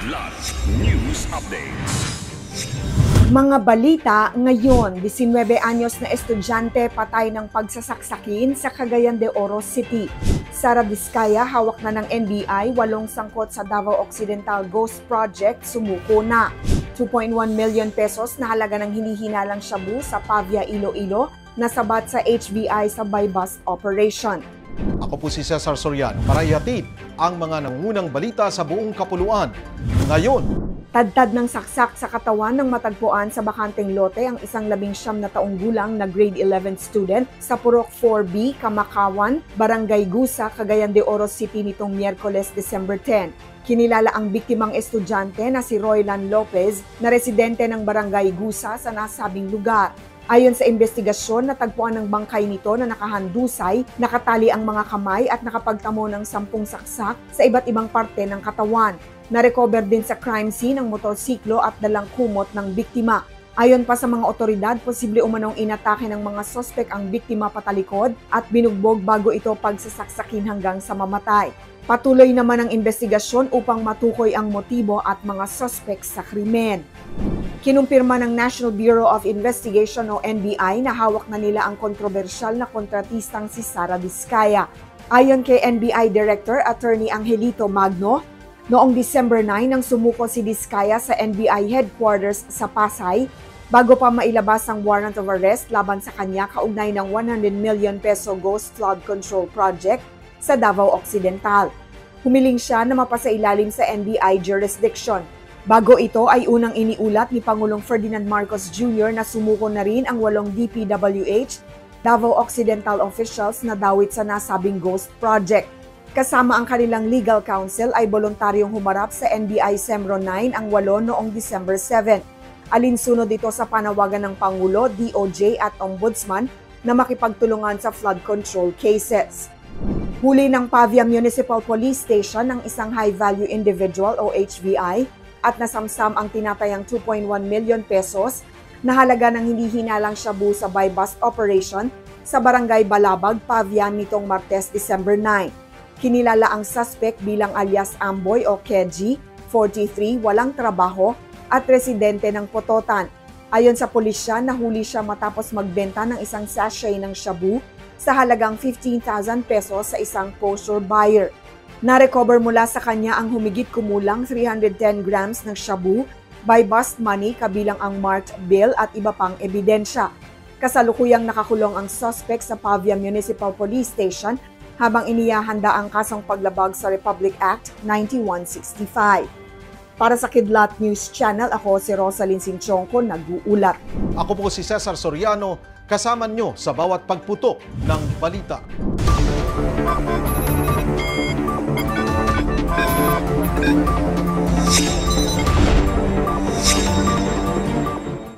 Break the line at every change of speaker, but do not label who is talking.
Kidlat News Updates.
Mga balita ngayon, 19 anyos na estudyante patay ng pagsasaksakin sa Cagayan de Oro City. Sara Vizcaya, hawak na ng NBI, 8 sangkot sa Davao Occidental Ghost Project, sumuko na. 2.1 million pesos na halaga ng hinihinalang shabu sa Pavia, Iloilo, nasabat sa HBI sa buy-bust operation.
Ako po si Cesar Soriano para ihatid ang mga nangungunang balita sa buong kapuluan. Ngayon,
Tadtad ng saksak sa katawan ng matagpuan sa bakanteng lote ang isang 19 na taong gulang na grade 11 student sa Purok 4B, Kamakawan, Barangay Gusa, Cagayan de Oro City nitong Miyerkules, December 10. Kinilala ang biktimang estudyante na si Roylan Lopez na residente ng Barangay Gusa sa nasabing lugar. Ayon sa investigasyon, natagpuan ng bangkay nito na nakahandusay, nakatali ang mga kamay at nakapagtamo ng 10 saksak sa iba't ibang parte ng katawan. Na-recover din sa crime scene ang motorsiklo at dalang kumot ng biktima. Ayon pa sa mga otoridad, posible umanong inatake ng mga sospek ang biktima patalikod at binugbog bago ito pagsasaksakin hanggang sa mamatay. Patuloy naman ang investigasyon upang matukoy ang motibo at mga sospek sa krimen. Kinumpirma ng National Bureau of Investigation o NBI na hawak na nila ang kontrobersyal na kontratistang si Sara Vizcaya. Ayon kay NBI Director Attorney Angelito Magno, noong December 9 nang sumuko si Vizcaya sa NBI headquarters sa Pasay bago pa mailabas ang warrant of arrest laban sa kanya kaugnay ng 100 million peso Ghost Flood Control Project sa Davao Occidental. Humiling siya na mapasailalim sa NBI jurisdiction. Bago ito ay unang iniulat ni Pangulong Ferdinand Marcos Jr. na sumuko na rin ang 8 DPWH, Davao Occidental officials na dawit sa nasabing Ghost Project. Kasama ang kanilang legal counsel ay voluntaryong humarap sa NBI Semro 9 ang 8 noong December 7. Alinsunod dito sa panawagan ng Pangulo, DOJ at Ombudsman na makipagtulungan sa flood control cases. Huli ng Pavia Municipal Police Station ng isang high-value individual o HVI at nasamsam ang tinatayang 2.1 million pesos na halaga ng hindi hinalang shabu sa buy-bust operation sa Barangay Balabag, Pavia nitong Martes, December 9. Kinilala ang suspect bilang alias Amboy o Keji, 43, walang trabaho at residente ng Pototan. Ayon sa pulisya, nahuli siya matapos magbenta ng isang sachet ng shabu sa halagang 15,000 pesos sa isang kosher buyer. Na-recover mula sa kanya ang humigit kumulang 310 grams ng shabu, buy-bust money kabilang ang marked bill at iba pang ebidensya. Kasalukuyang nakakulong ang suspect sa Pavia Municipal Police Station habang inihahanda ang kasong paglabag sa Republic Act 9165. Para sa Kidlat News Channel, ako si Rosalyn Sinchonco, nag-uulat.
ako po si Cesar Soriano, kasama nyo sa bawat pagputok ng balita.